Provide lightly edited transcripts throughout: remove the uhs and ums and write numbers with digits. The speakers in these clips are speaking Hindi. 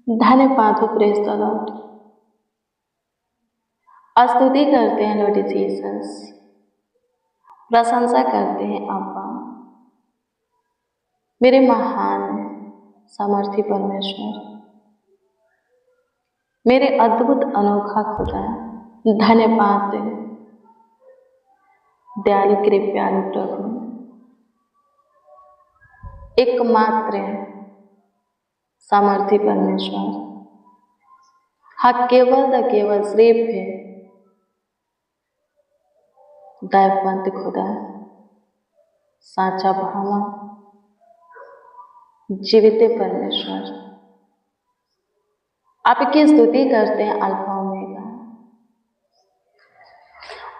धन्यवाद हो प्रेज द लॉर्ड। स्तुति करते हैं लॉर्ड जीसस, प्रशंसा करते हैं अब्बा, मेरे महान सामर्थी परमेश्वर, मेरे अद्भुत अनोखा खुदा। धन्यवाद दयालु कृपालु प्रभु, एकमात्र सामर्थी परमेश्वर। हाँ, केवल सिर्फ है दयावंत खुदा, साचा भावा, जीवित परमेश्वर। आपकी स्तुति करते हैं अल्फा ओमेगा,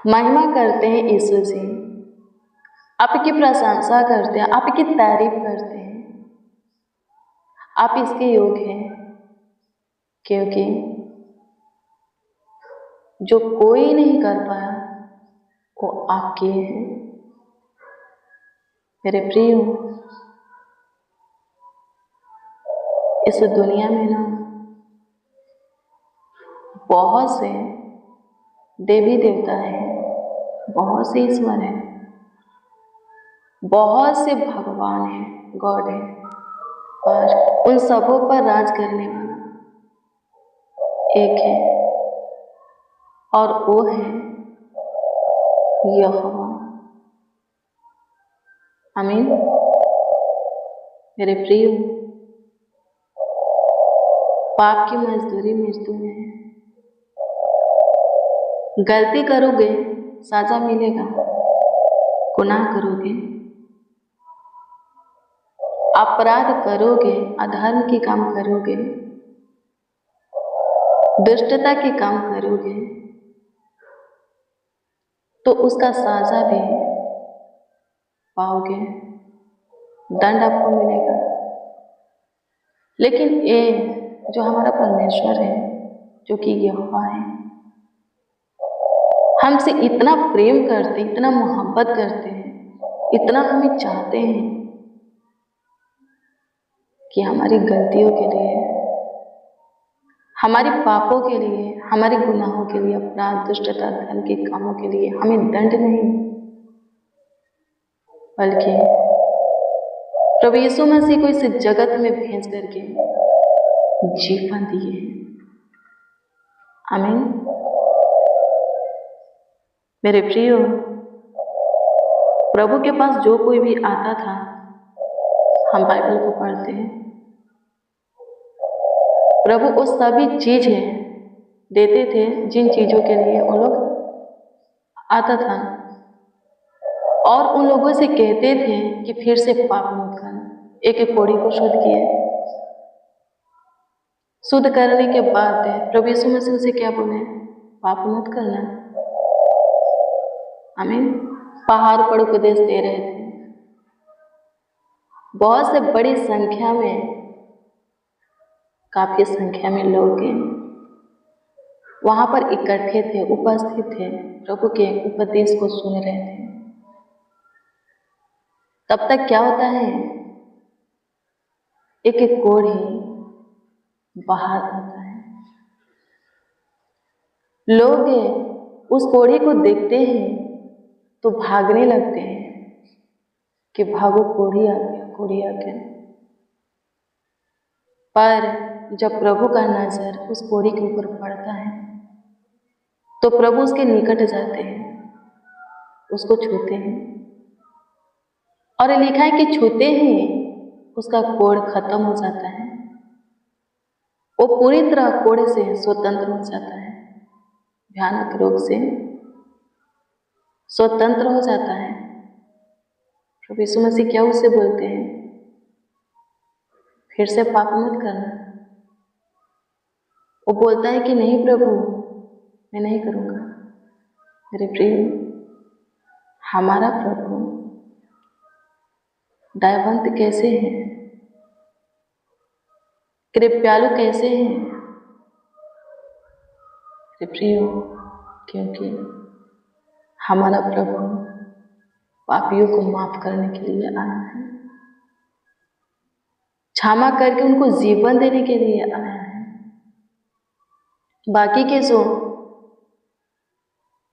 महिमा करते हैं यीशु जी, आपकी प्रशंसा करते हैं, आपकी तारीफ करते हैं। आप इसके योग्य हैं, क्योंकि जो कोई नहीं कर पाया वो आप किए हैं। मेरे प्रिय, इस दुनिया में ना बहुत से देवी देवता हैं, बहुत से ईश्वर हैं, बहुत से भगवान हैं, गॉड हैं, पर उन सबों पर राज करने वाला एक है, और वो है यहोवा। आमीन। मेरे प्रिय, पाप की मजदूरी मृत्यु में है। गलती करोगे सजा मिलेगा, गुनाह करोगे, अपराध करोगे, अधर्म की काम करोगे, दुष्टता के काम करोगे, तो उसका सजा भी पाओगे, दंड आपको मिलेगा। लेकिन ये जो हमारा परमेश्वर है, जो कि यहोवा है, हमसे इतना प्रेम करते, इतना मोहब्बत करते हैं, इतना हमें चाहते हैं कि हमारी गलतियों के लिए, हमारे पापों के लिए, हमारे गुनाहों के लिए, अपराध, दुष्टता, धर्म के कामों के लिए हमें दंड नहीं, बल्कि प्रभु यीशु मसीह को इस जगत में भेज करके जीवन दिए। आमीन। मेरे प्रियो, प्रभु के पास जो कोई भी आता था, हम बाइबल को पढ़ते हैं, प्रभु वो सभी चीजें देते थे जिन चीजों के लिए वो लोग आता था, और उन लोगों से कहते थे कि फिर से पाप मत करना। एक एक कोढ़ी को शुद्ध किए, शुद्ध करने के बाद प्रभु यीशु मसीह से क्या बोले? पाप मत करना। आमीन। पहाड़ पर उपदेश दे रहे थे। बहुत से बड़ी संख्या में, काफी संख्या में लोग वहां पर इकट्ठे थे, उपस्थित थे, प्रभु के उपदेश को सुन रहे थे। तब तक क्या होता है, एक एक कोढ़ी बाहर आता है। लोग उस कोढ़ी को देखते हैं तो भागने लगते हैं कि भागो, कोढ़ी आ गया, कोढ़ी आ गया। पर जब प्रभु का नजर उस कोढ़ी के ऊपर पड़ता है तो प्रभु उसके निकट जाते हैं, उसको छूते हैं, और लिखा है कि छूते ही उसका कोढ़ खत्म हो जाता है, वो पूरी तरह कोढ़ से स्वतंत्र हो जाता है, भयानक रोग से स्वतंत्र हो जाता है। प्रभु यीशु मसीह क्या उससे बोलते हैं? फिर से पाप मत करना। वो बोलता है कि नहीं प्रभु, मैं नहीं करूंगा। मेरे प्रिय, हमारा प्रभु दयावंत कैसे है, कृपालु कैसे है मेरे प्रिय, क्योंकि हमारा प्रभु पापियों को माफ करने के लिए आया है, क्षमा करके उनको जीवन देने के लिए आया है। बाकी के जो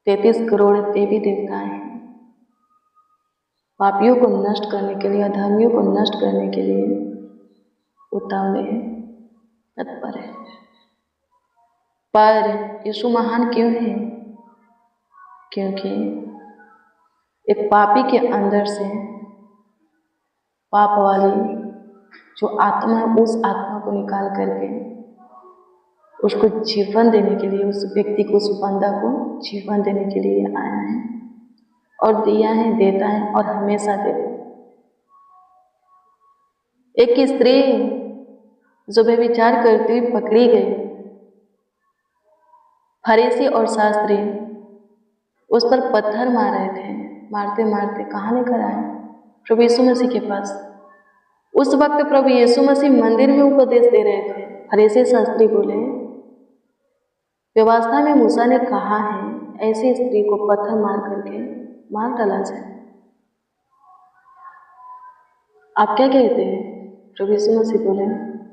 33 करोड़ देवी देवता हैं, पापियों को नष्ट करने के लिए, अधर्मियों को नष्ट करने के लिए उतावले हैं, तत्पर है। पर यीशु महान क्यों है? क्योंकि एक पापी के अंदर से पाप वाली जो आत्मा है, उस आत्मा को निकाल करके उसको जीवन देने के लिए, उस व्यक्ति को, उस बंदा को जीवन देने के लिए आया है और दिया है, देता है और हमेशा देता है। एक स्त्री जो व्यभिचार करती हुई पकड़ी गई, फरीसी और शास्त्री उस पर पत्थर मार रहे थे। मारते मारते कहाँ लेकर आए? प्रभु यीशु मसीह के पास। उस वक्त प्रभु यीशु मसीह मंदिर में उपदेश दे रहे थे। फरीसी शास्त्री बोले, व्यवस्था में मूसा ने कहा है ऐसी स्त्री को पत्थर मार करके मार डाला जाए। आप क्या कहते हैं? प्रभु यीशु मसीह बोले,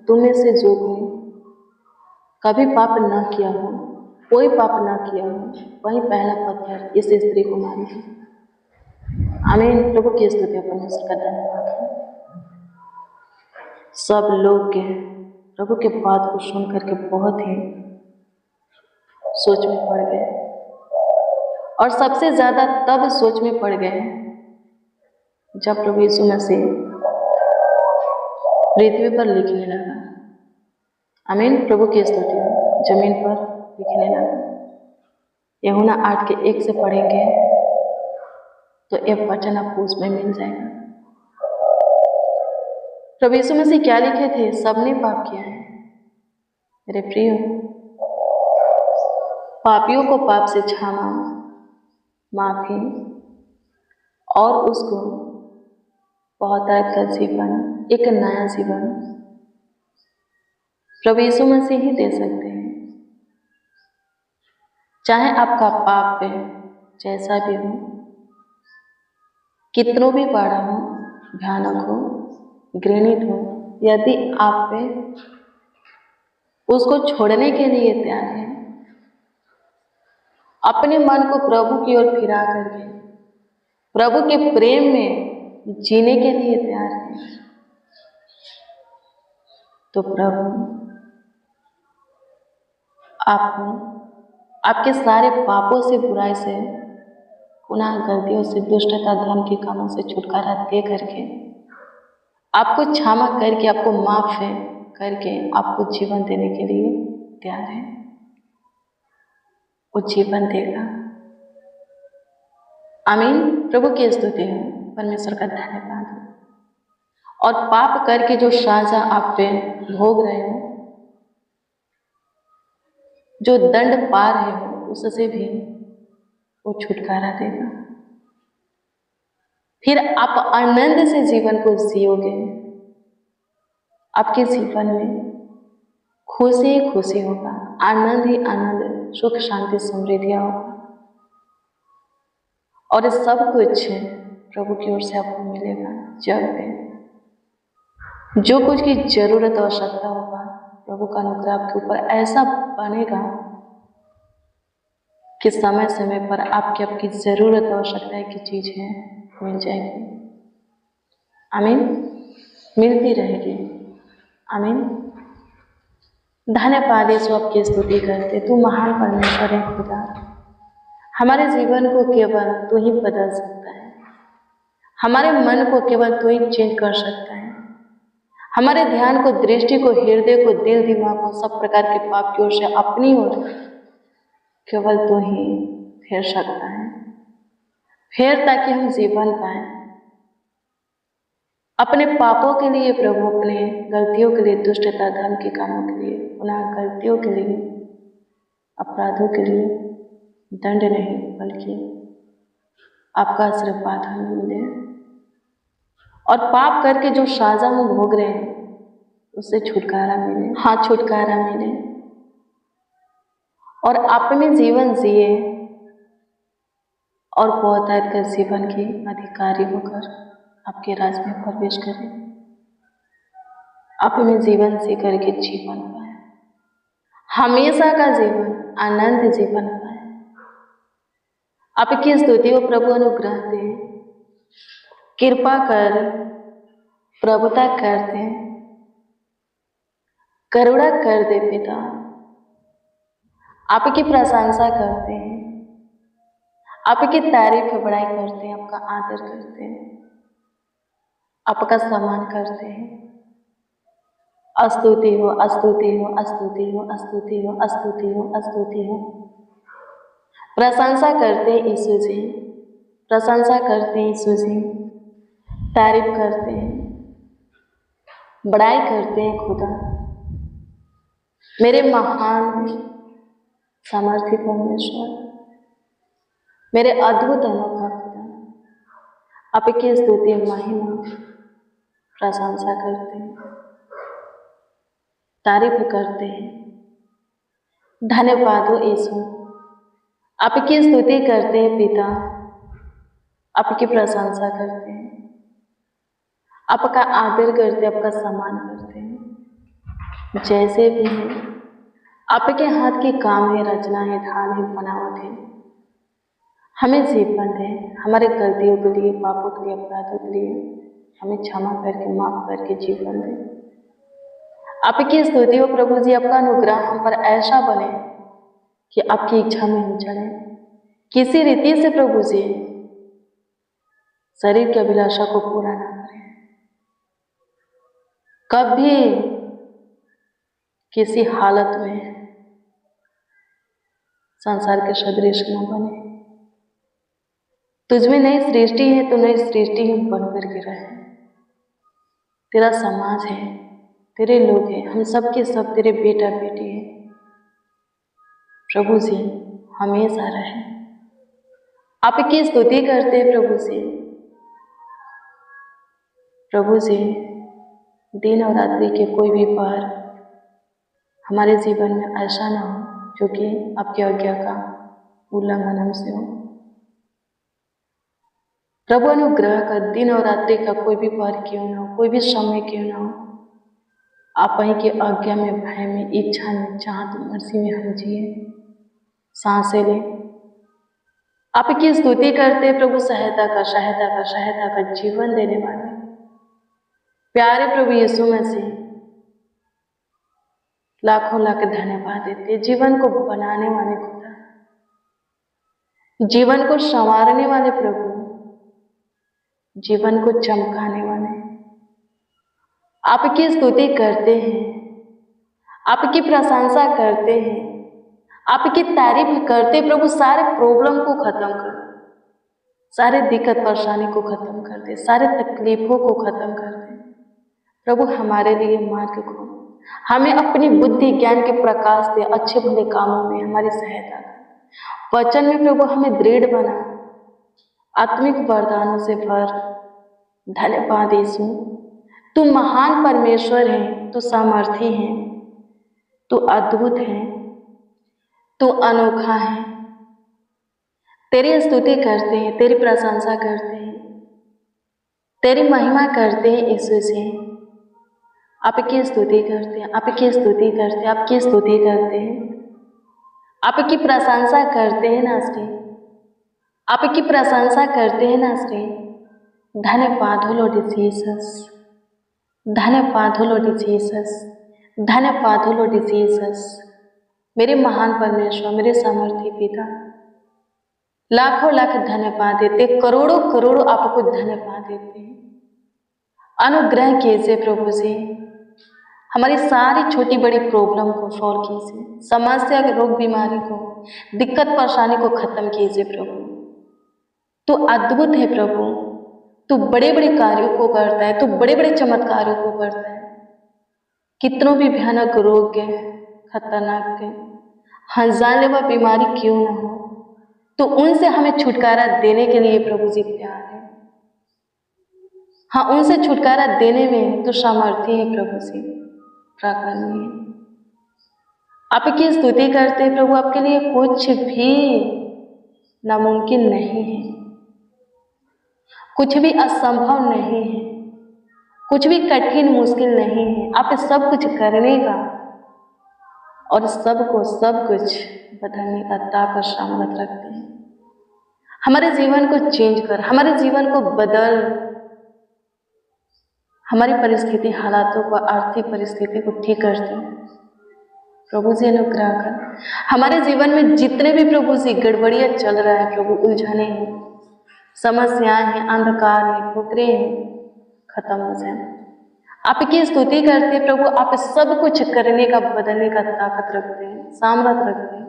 तुम में से जो कोई कभी पाप ना किया हो, कोई पाप ना किया हो, वही पहला पत्थर इस स्त्री को मारेगी। आमीन। प्रभु की स्तुति, परमेश्वर का धन्यवाद। सब लोग के प्रभु के बात को सुन करके बहुत ही सोच में पड़ गए, और सबसे ज्यादा तब सोच में पड़ गए जब प्रभु यीशु मसीह पृथ्वी पर लिखने लगा। आमीन। प्रभु की स्तुति। जमीन पर लिखने लगा। यूहन्ना 8:1 से पढ़ेंगे तो एक वचन आपको उसमें मिल जाएगा। प्रभु यीशु मसीह क्या लिखे थे? सबने पाप किया है। मेरे प्रिय, पापियों को पाप से क्षमा, माफी और उसको बहुतायत का जीवन, एक नया जीवन प्रभु यीशु मसीह ही दे सकते हैं। चाहे आपका पाप है जैसा भी हो, कितनों भी बड़ा हो, भयानक हो, घृणित हो, यदि आप पे उसको छोड़ने के लिए तैयार है, अपने मन को प्रभु की ओर फिरा करके प्रभु के प्रेम में जीने के लिए तैयार है, तो प्रभु आपको आपके सारे पापों से, बुराई से, गुनाह, गलतियों से, दुष्टता, धर्म के कामों से छुटकारा दे करके, आपको क्षमा करके, आपको माफ करके, आपको जीवन देने के लिए तैयार है। वो जीवन देगा। आमीन। प्रभु की स्तुति है, परमेश्वर का धन्यवाद। और पाप करके जो साजा आप पे भोग रहे हो, जो दंड पा रहे हो, उससे भी वो छुटकारा देगा। फिर आप आनंद से जीवन को जियोगे। आपके जीवन में खुशी ही खुशी होगा, आनंद ही आनंद, सुख, शांति, समृद्धियां होगा, और सब कुछ प्रभु की ओर से आपको मिलेगा। जब जो कुछ की जरूरत, आवश्यकता होगा, प्रभु का अनुग्रह आपके ऊपर ऐसा बनेगा कि समय समय पर आपकी जरूरत, आवश्यकता की चीजें मिल जाएगी। आमीन। मिलती रहेगी। आमीन। धन्यवाद यीशु, आपकी स्तुति करते। तू महान परमेश्वर है खुदा। हमारे जीवन को केवल तू ही बदल सकता है। हमारे मन को केवल तू ही चेंज कर सकता है। हमारे ध्यान को, दृष्टि को, हृदय को, दिल, दिमाग को, सब प्रकार के पाप की ओर से अपनी ओर केवल तू ही फेर सकता है। फेर ताकि हम जीवन पाए। अपने पापों के लिए प्रभु, अपने गलतियों के लिए, दुष्टता, धर्म के कामों के लिए, गुनाह, गलतियों के लिए, अपराधों के लिए दंड नहीं, बल्कि आपका आशीर्वाद हमें मिले। और पाप करके जो साजा हम भोग रहे हैं, उससे छुटकारा मिले। हाँ, छुटकारा मिले। और आप में जीवन जिए और बहुतायत का जीवन के अधिकारी होकर आपके राज में प्रवेश करें। आप में जीवन जी करके जीवन पाए। हमेशा का जीवन आनंद जीवन पाए। आपकी स्तुति वो प्रभु अनुग्रह दे, कृपा कर, प्रभुता कर दे, करुणा कर दे पिता। आपकी प्रशंसा करते हैं, आपकी तारीफ बड़ाई करते हैं, आपका आदर करते हैं, आपका सम्मान करते हैं। स्तुति हो, स्तुति हो, स्तुति हो, स्तुति हो, स्तुति हो, स्तुति हो। प्रशंसा करते हैं यीशु जी, प्रशंसा करते हैं यीशु जी, तारीफ करते हैं, बड़ाई करते हैं खुदा। मेरे महान सामर्थ्य परमेश्वर, मेरे अद्भुत अनोखा खुदा, आपकी स्तुति महिमा प्रशंसा करते हैं, तारीफ करते हैं। धन्यवाद हो यीशु, आपकी स्तुति करते हैं पिता, आपकी प्रशंसा करते हैं, आपका आदर करते हैं, आपका सम्मान करते हैं। जैसे भी है आपके हाथ के काम है, रचना है, ध्यान है, बनावट है। हमें जीवन दे, हमारे गलतियों के लिए, पापों के लिए, अपराधों के लिए हमें क्षमा करके, माफ करके जीवन दे। आपकी स्तुति हो प्रभु जी, आपका अनुग्रह हम पर ऐसा बने कि आपकी इच्छा में हम चले। किसी रीति से प्रभु जी शरीर की अभिलाषा को पूरा ना करें, कभी किसी हालत में संसार के सदृश न बने। तुझमें नई सृष्टि है तो नई सृष्टि हम बन करके रहे। तेरा समाज है, तेरे लोग हैं, हम सब के सब तेरे बेटा बेटी हैं। प्रभु जी हमेशा रहे। आपकी स्तुति करते हैं प्रभु जी। प्रभु जी दिन और रात्रि के कोई भी पार हमारे जीवन में ऐसा ना हो जो कि आपकी आज्ञा का उल्लंघन हमसे हो। प्रभु अनुग्रह कर, दिन और रात्रि का कोई भी पार क्यों ना हो, कोई भी समय क्यों ना हो, आप ही की आज्ञा में, भय में, इच्छा में, चाहत, मर्जी में हम जिए, सांसें लें। आपकी स्तुति करते प्रभु, सहायता का, सहायता का, सहायता का जीवन देने वाले प्यारे प्रभु यीशु मसीह, लाखों लाख धन्यवाद देते। जीवन को बनाने वाले खुदा, जीवन को संवारने वाले प्रभु, जीवन को चमकाने वाले, आपकी स्तुति करते हैं, आपकी प्रशंसा करते हैं, आपकी तारीफ करते प्रभु। सारे प्रॉब्लम को खत्म कर, सारे दिक्कत परेशानी को खत्म कर दे, सारे तकलीफों को खत्म कर दे प्रभु। हमारे लिए मार्ग खोल, हमें अपनी बुद्धि ज्ञान के प्रकाश दे, अच्छे भले कामों में हमारी सहायता कर। वचन में प्रभु हमें दृढ़ बना, आत्मिक वरदानों से भर। धन्यवाद यीशु, तू महान परमेश्वर है, तू सामर्थी है, तू अद्भुत है, तू अनोखा है। तेरी स्तुति करते हैं, तेरी प्रशंसा करते हैं, तेरी महिमा करते हैं यीशु जी। आपकी स्तुति करते हैं, आपकी स्तुति करते हैं, आपकी स्तुति करते हैं, आपकी प्रशंसा करते हैं नासरी, आपकी प्रशंसा करते हैं नासरी। धन्यवाद हो लॉर्ड जीसस, धन्यवाद हो लॉर्ड जीसस, धन्यवाद हो लॉर्ड जीसस। मेरे महान परमेश्वर, मेरे सामर्थी पिता, लाखों लाख धन्यवाद देते, करोड़ों करोड़ों आपको धन्यवाद देते हैं। अनुग्रह कीजिए प्रभु जी, हमारी सारी छोटी बड़ी प्रॉब्लम को सॉल्व कीजिए, समस्या, रोग, बीमारी को, दिक्कत परेशानी को खत्म कीजिए प्रभु। तू अद्भुत है प्रभु, तू बड़े बड़े कार्यों को करता है, तू बड़े बड़े चमत्कारों को करता है। कितनों भी भयानक रोग के, खतरनाक के, जानलेवा बीमारी क्यों ना हो, तो उनसे हमें छुटकारा देने के लिए प्रभु जी तैयार है। हाँ, उनसे छुटकारा देने में तो सामर्थ्य है प्रभु जी, प्राकरणीय है। आपकी स्तुति करते प्रभु, आपके लिए कुछ भी नामुमकिन नहीं है, कुछ भी असंभव नहीं है, कुछ भी कठिन मुश्किल नहीं है। आप सब कुछ करने का और सबको सब कुछ बदलने का ताकत सामर्थ रखते हैं। हमारे जीवन को चेंज कर, हमारे जीवन को बदल, हमारी परिस्थिति, हालातों को, आर्थिक परिस्थिति को ठीक करते हैं। प्रभु जी अनुग्रह कर, हमारे जीवन में जितने भी प्रभु जी गड़बड़ियाँ चल रहा है प्रभु, उलझने हैं, समस्याएं हैं, अंधकार है, ठोकरे हैं, खत्म हो जाए। आपकी स्तुति करते हैं प्रभु, आप सब कुछ करने का, बदलने का ताकत रखते हैं, सामर्थ रखते हैं।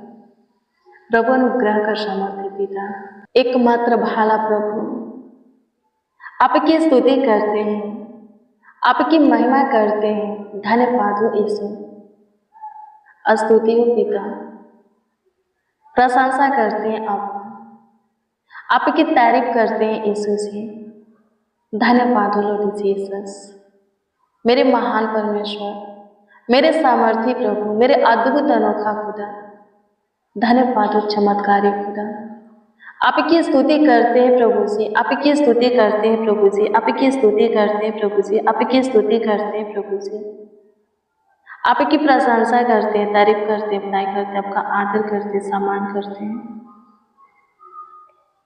प्रभु अनुग्रह कर सामर्थ्य पिता, एकमात्र भाला प्रभु, आपकी स्तुति करते हैं, आपकी महिमा करते हैं। धन्यवाद हो यीशु, स्तुति हो पिता, प्रशंसा करते हैं आपकी तारीफ करते हैं यीशु जी। धन्यवाद हो लॉर्ड जीसस, मेरे महान परमेश्वर, मेरे सामर्थी प्रभु, मेरे अद्भुत अनोखा खुदा। धन्यवाद हो चमत्कारी खुदा, आपकी स्तुति करते हैं प्रभु जी, आपकी स्तुति करते हैं प्रभु जी, आपकी स्तुति करते हैं प्रभु जी, आपकी स्तुति करते हैं प्रभु जी। आपकी प्रशंसा करते हैं, तारीफ करते हैं, बड़ाई करते हैं, आपका आदर करते हैं, सम्मान करते हैं।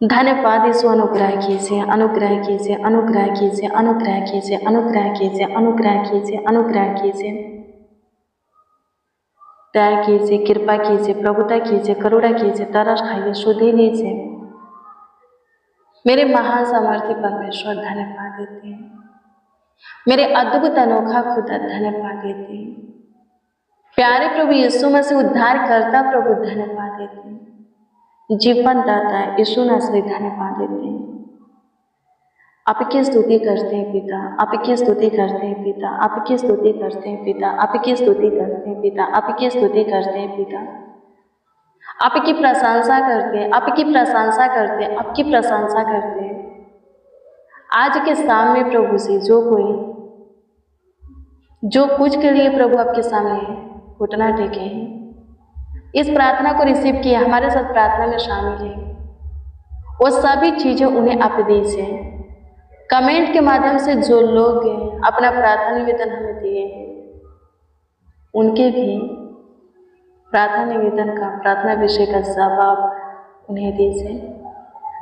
धन्यवाद यीशु, अनुग्रह कीजिए, अनुग्रह कीजिए, अनुग्रह कीजिए, अनुग्रह कीजिए, अनुग्रह कीजिए, अनुग्रह कीजिए, अनुग्रह कीजिए, दया कीजिए, कृपा कीजिए, प्रभुता कीजिए, करुणा कीजिए, तरस खाइए, शुद्धि लीजिए। मेरे महान सामर्थ्य परमेश्वर धन्यवाद देते हैं, मेरे अद्भुत अनोखा खुदा धन्यवाद देते हैं। प्यारे प्रभु यीशु मसीह उद्धार करता प्रभु धन्यवाद देते हैं। जीवन दाता यीशु नासरी धन्यवाद देते हैं। आपकी स्तुति करते हैं पिता, आपकी स्तुति करते हैं पिता, आपकी स्तुति करते हैं पिता, आपकी स्तुति करते हैं पिता, आपकी स्तुति करते हैं पिता, आपकी प्रशंसा करते हैं, आपकी प्रशंसा करते हैं, आपकी प्रशंसा करते हैं। आज के शाम में प्रभु से जो कुछ के लिए प्रभु आपके सामने घुटना टेके हैं, इस प्रार्थना को रिसीव किया, हमारे साथ प्रार्थना में शामिल है, वो सभी चीजें उन्हें आप दीजिए। कमेंट के माध्यम से जो लोग अपना प्रार्थना निवेदन हमें दिए हैं, उनके भी प्रार्थना निवेदन का, प्रार्थना विषय का जवाब उन्हें दीजिए।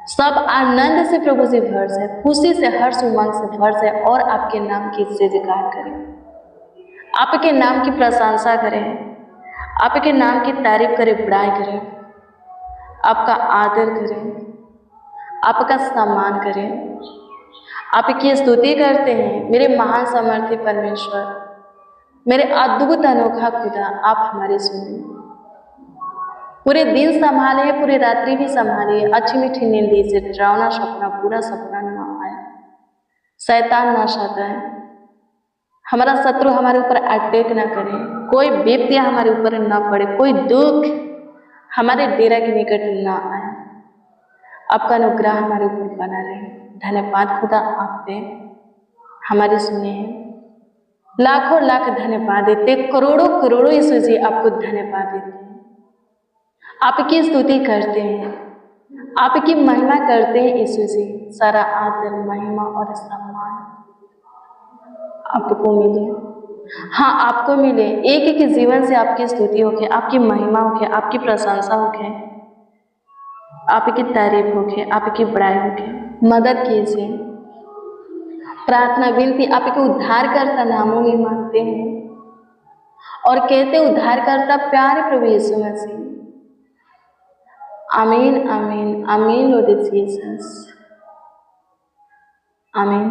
सब आनंद से प्रभु से भर जाए, खुशी से, हर्ष उमंग से भर जाए और आपके नाम की जय जयकार करें, आपके नाम की प्रशंसा करें, आपके नाम की तारीफ करें, बड़ाई करें, आपका आदर करें, आपका सम्मान करें, आपकी स्तुति करते हैं। मेरे महान सामर्थ्य परमेश्वर, मेरे अद्भुत अनोखा खुदा, आप हमारे सुनिए। पूरे दिन संभाले, पूरी रात्रि भी संभालिए, अच्छी मीठी नींद दीजिए, डरावना सपना, पूरा सपना ना आए, शैतान ना सताए, हमारा शत्रु हमारे ऊपर अटैक ना करे, कोई विपत्ति हमारे ऊपर ना पड़े, कोई दुख हमारे डेरा के निकट ना आए, आपका अनुग्रह हमारे ऊपर बना रहे। धन्यवाद खुदा, आप पे हमारी सुने हैं, लाखों लाख धन्यवाद देते, करोड़ों करोड़ों यीशु जी आपको धन्यवाद देते हैं, आपकी स्तुति करते हैं, आपकी महिमा करते हैं यीशु जी। सारा आदर, महिमा और सम्मान आपको मिले, हाँ आपको मिले। एक एक जीवन से आपकी स्तुति होके, आपकी महिमा होके, आपकी प्रशंसा होके, आपकी तारीफ होके, आपकी बड़ाई होके। मदद कीजिए, प्रार्थना विनती आपके उद्धारकर्ता नामों में मांगते हैं और कहते उद्धारकर्ता प्यारे प्रभु यीशु मसीह। आमीन आमीन आमीन लॉर्ड जीसस, आमीन।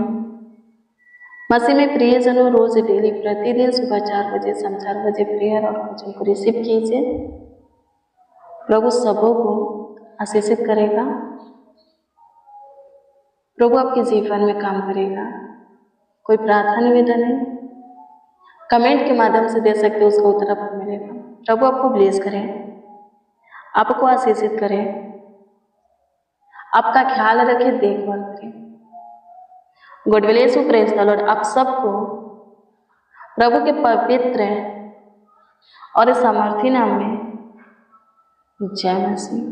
मसीह में प्रियजनों, रोज डेली प्रतिदिन सुबह 4 बजे, शाम 4 बजे प्रेयर और वचन को रिसीव कीजिए। प्रभु सबों को आशीषित करेगा, प्रभु आपके जीवन में काम करेगा। कोई प्रार्थना निवेदन है, कमेंट के माध्यम से दे सकते हो, उसका उत्तर आपको मिलेगा। प्रभु आपको ब्लेस करें, आपको आशीषित करें, आपका ख्याल रखे, देखभाल करें। God bless you, praise the Lord. आप सबको प्रभु के पवित्र और सामर्थी नाम में जय मसीह।